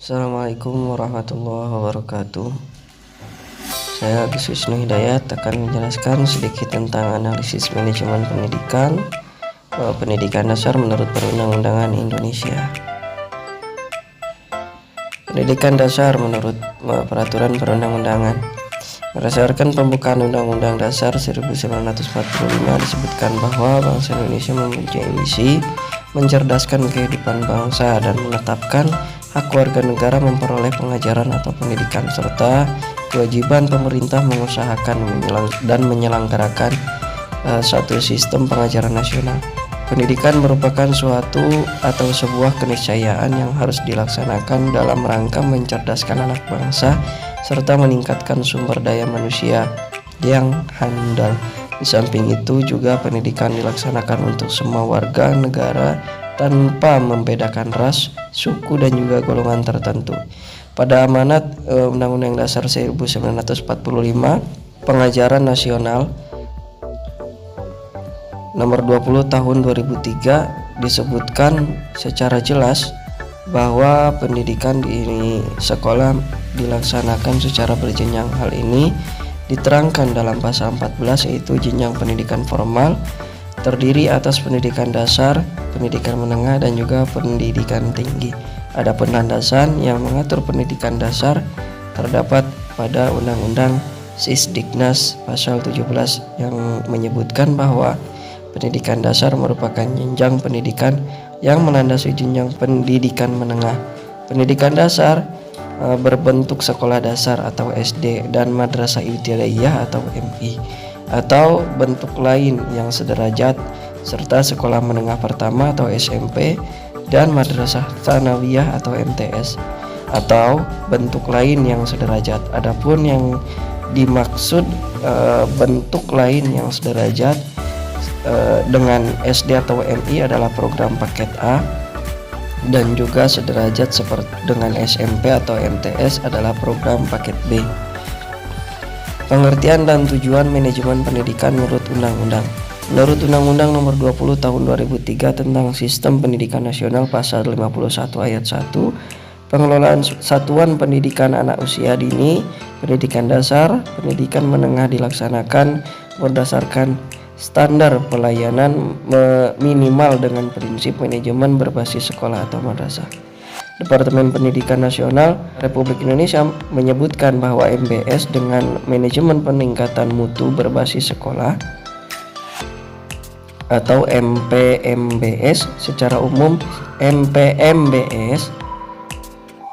Assalamualaikum warahmatullahi wabarakatuh. Saya Agus Wisnu Hidayat akan menjelaskan sedikit tentang analisis manajemen pendidikan, pendidikan dasar menurut Perundang-undangan Indonesia. Pendidikan dasar menurut peraturan perundang-undangan. Berdasarkan pembukaan Undang-Undang Dasar 1945 disebutkan bahwa bangsa Indonesia memiliki misi mencerdaskan kehidupan bangsa dan menetapkan hak warga negara memperoleh pengajaran atau pendidikan, serta kewajiban pemerintah mengusahakan dan menyelenggarakan satu sistem pengajaran nasional. Pendidikan merupakan suatu atau sebuah keniscayaan yang harus dilaksanakan dalam rangka mencerdaskan anak bangsa serta meningkatkan sumber daya manusia yang handal. Di samping itu juga pendidikan dilaksanakan untuk semua warga negara tanpa membedakan ras, suku, dan juga golongan tertentu. Pada amanat Undang-Undang Dasar 1945, Pengajaran Nasional Nomor 20 Tahun 2003 disebutkan secara jelas bahwa pendidikan di sekolah dilaksanakan secara berjenjang. Hal ini diterangkan dalam pasal 14, yaitu jenjang pendidikan formal terdiri atas pendidikan dasar, pendidikan menengah, dan juga pendidikan tinggi. Adapun landasan yang mengatur pendidikan dasar terdapat pada Undang-Undang Sisdiknas pasal 17 yang menyebutkan bahwa pendidikan dasar merupakan jenjang pendidikan yang melandasi jenjang pendidikan menengah. Pendidikan dasar berbentuk sekolah dasar atau SD dan madrasah ibtidaiyah atau MI, atau bentuk lain yang sederajat, serta sekolah menengah pertama atau SMP dan madrasah tsanawiyah atau MTS, atau bentuk lain yang sederajat. Adapun yang dimaksud bentuk lain yang sederajat dengan SD atau MI adalah program paket A, dan juga sederajat seperti dengan SMP atau MTS adalah program paket B. Pengertian dan tujuan manajemen pendidikan menurut undang-undang. Menurut Undang-Undang Nomor 20 Tahun 2003 tentang Sistem Pendidikan Nasional pasal 51 ayat 1, pengelolaan satuan pendidikan anak usia dini, pendidikan dasar, pendidikan menengah dilaksanakan berdasarkan standar pelayanan minimal dengan prinsip manajemen berbasis sekolah atau madrasah. Departemen Pendidikan Nasional Republik Indonesia menyebutkan bahwa MBS dengan manajemen peningkatan mutu berbasis sekolah atau MPMBS secara umum. MPMBS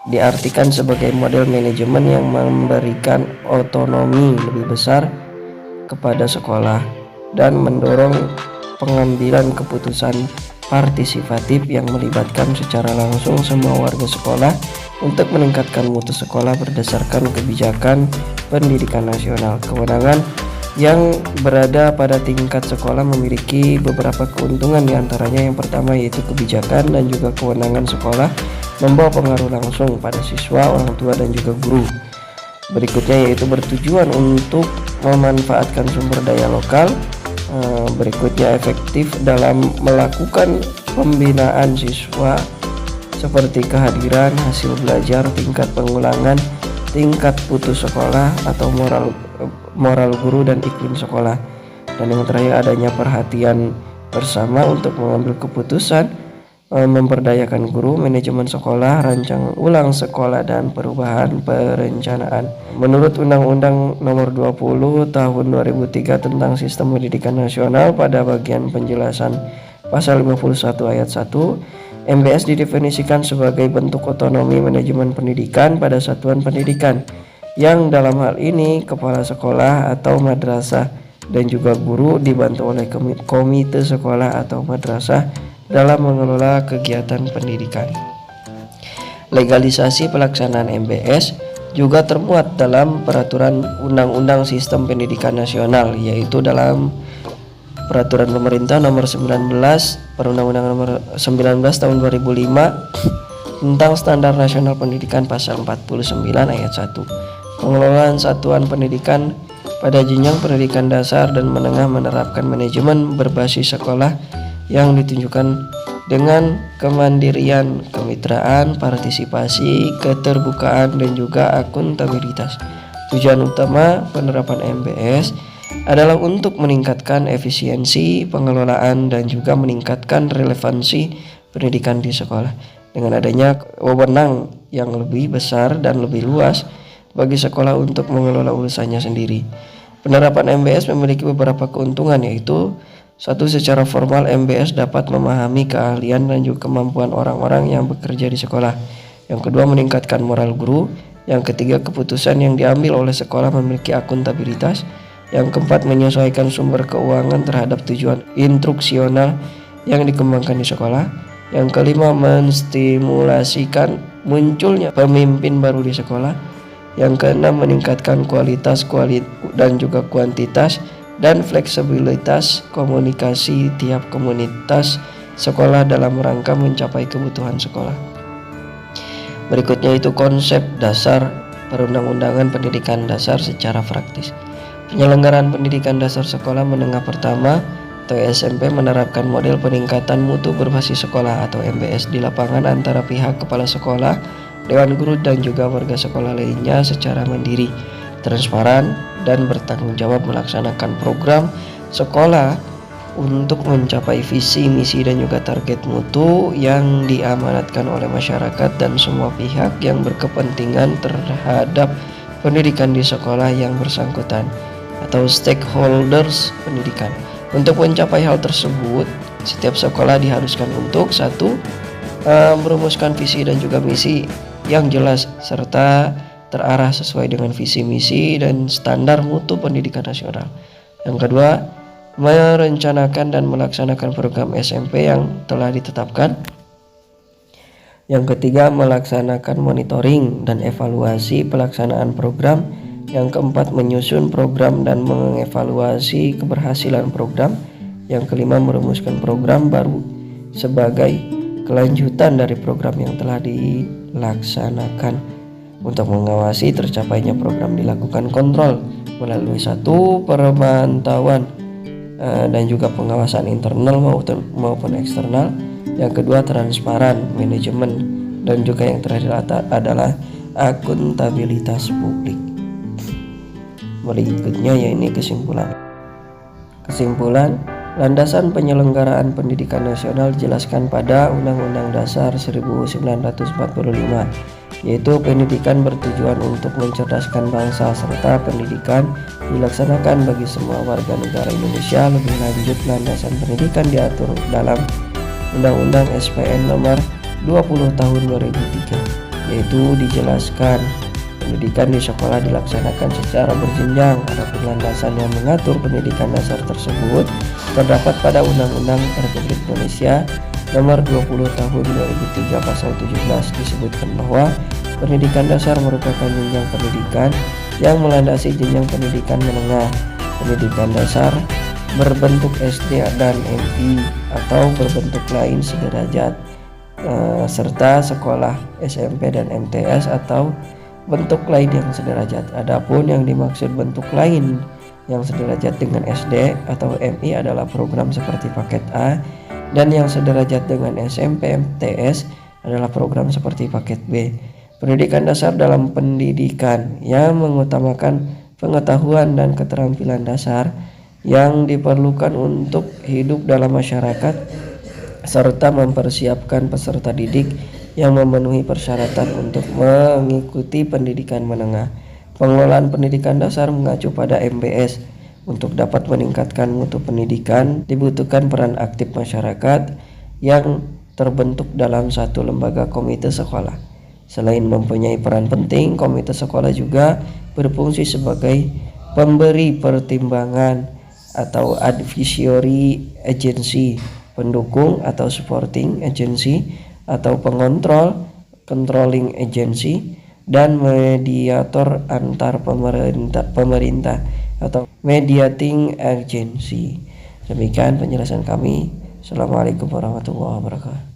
diartikan sebagai model manajemen yang memberikan otonomi lebih besar kepada sekolah dan mendorong pengambilan keputusan partisipatif yang melibatkan secara langsung semua warga sekolah untuk meningkatkan mutu sekolah berdasarkan kebijakan pendidikan nasional. Kewenangan yang berada pada tingkat sekolah memiliki beberapa keuntungan, diantaranya yang pertama yaitu kebijakan dan juga kewenangan sekolah membawa pengaruh langsung pada siswa, orang tua, dan juga guru. Berikutnya yaitu bertujuan untuk memanfaatkan sumber daya lokal. Berikutnya efektif dalam melakukan pembinaan siswa seperti kehadiran, hasil belajar, tingkat pengulangan, tingkat putus sekolah atau moral guru dan iklim sekolah. Dan yang terakhir adanya perhatian bersama untuk mengambil keputusan, memperdayakan guru, manajemen sekolah, rancang ulang sekolah, dan perubahan perencanaan. Menurut Undang-Undang Nomor 20 Tahun 2003 tentang Sistem Pendidikan Nasional, pada bagian penjelasan pasal 51 ayat 1, MBS didefinisikan sebagai bentuk otonomi manajemen pendidikan pada satuan pendidikan, yang dalam hal ini kepala sekolah atau madrasah dan juga guru dibantu oleh komite sekolah atau madrasah dalam mengelola kegiatan pendidikan. Legalisasi pelaksanaan MBS juga termuat dalam Peraturan Undang-Undang Sistem Pendidikan Nasional, yaitu dalam Peraturan Pemerintah Nomor 19 Perundang-Undangan Nomor 19 Tahun 2005 tentang Standar Nasional Pendidikan pasal 49 ayat 1. Pengelolaan satuan pendidikan pada jenjang pendidikan dasar dan menengah menerapkan manajemen berbasis sekolah yang ditunjukkan dengan kemandirian, kemitraan, partisipasi, keterbukaan, dan juga akuntabilitas. Tujuan utama penerapan MBS adalah untuk meningkatkan efisiensi pengelolaan dan juga meningkatkan relevansi pendidikan di sekolah. Dengan adanya wewenang yang lebih besar dan lebih luas bagi sekolah untuk mengelola urusannya sendiri. Penerapan MBS memiliki beberapa keuntungan, yaitu satu, secara formal MBS dapat memahami keahlian dan juga kemampuan orang-orang yang bekerja di sekolah. Yang kedua, meningkatkan moral guru. Yang ketiga, keputusan yang diambil oleh sekolah memiliki akuntabilitas. Yang keempat, menyesuaikan sumber keuangan terhadap tujuan instruksional yang dikembangkan di sekolah. Yang kelima, menstimulasikan munculnya pemimpin baru di sekolah. Yang keenam, meningkatkan kualitas dan juga kuantitas dan fleksibilitas komunikasi tiap komunitas sekolah dalam rangka mencapai kebutuhan sekolah. Berikutnya itu konsep dasar perundang-undangan pendidikan dasar secara praktis. Penyelenggaraan pendidikan dasar sekolah menengah pertama atau SMP menerapkan model peningkatan mutu berbasis sekolah atau MBS di lapangan antara pihak kepala sekolah, dewan guru, dan juga warga sekolah lainnya secara mandiri, transparan, dan bertanggung jawab melaksanakan program sekolah untuk mencapai visi, misi, dan juga target mutu yang diamanatkan oleh masyarakat dan semua pihak yang berkepentingan terhadap pendidikan di sekolah yang bersangkutan atau stakeholders pendidikan. Untuk mencapai hal tersebut, setiap sekolah diharuskan untuk satu, merumuskan visi dan juga misi yang jelas serta terarah sesuai dengan visi misi dan standar mutu pendidikan nasional. Yang kedua, merencanakan dan melaksanakan program SMP yang telah ditetapkan. Yang ketiga, melaksanakan monitoring dan evaluasi pelaksanaan program. Yang keempat, menyusun program dan mengevaluasi keberhasilan program. Yang kelima, merumuskan program baru sebagai kelanjutan dari program yang telah dilaksanakan. Untuk mengawasi tercapainya program dilakukan kontrol melalui satu, pemantauan dan juga pengawasan internal maupun eksternal. Yang kedua, transparan, manajemen, dan juga yang terakhir adalah akuntabilitas publik. Berikutnya yaitu kesimpulan. Landasan penyelenggaraan pendidikan nasional dijelaskan pada Undang-Undang Dasar 1945, yaitu pendidikan bertujuan untuk mencerdaskan bangsa serta pendidikan dilaksanakan bagi semua warga negara Indonesia. Lebih lanjut, landasan pendidikan diatur dalam Undang-Undang SPN nomor 20 tahun 2003, yaitu dijelaskan pendidikan di sekolah dilaksanakan secara berjenjang. Adapun landasan yang mengatur pendidikan dasar tersebut terdapat pada Undang-Undang Republik Indonesia nomor 20 tahun 2003 pasal 17. Disebutkan bahwa pendidikan dasar merupakan jenjang pendidikan yang melandasi jenjang pendidikan menengah. Pendidikan dasar berbentuk SD dan MI atau berbentuk lain sederajat, serta sekolah SMP dan MTS atau bentuk lain yang sederajat. Adapun yang dimaksud bentuk lain yang sederajat dengan SD atau MI adalah program seperti paket A, dan yang sederajat dengan SMP MTS adalah program seperti paket B. Pendidikan dasar dalam pendidikan yang mengutamakan pengetahuan dan keterampilan dasar yang diperlukan untuk hidup dalam masyarakat serta mempersiapkan peserta didik yang memenuhi persyaratan untuk mengikuti pendidikan menengah. Pengelolaan pendidikan dasar mengacu pada MBS. Untuk dapat meningkatkan mutu pendidikan, dibutuhkan peran aktif masyarakat yang terbentuk dalam satu lembaga komite sekolah. Selain mempunyai peran penting, komite sekolah juga berfungsi sebagai pemberi pertimbangan atau advisory agency, pendukung atau supporting agency, atau pengontrol controlling agency, dan mediator antar pemerintah atau mediating agency. Demikian penjelasan kami. Assalamualaikum warahmatullahi wabarakatuh.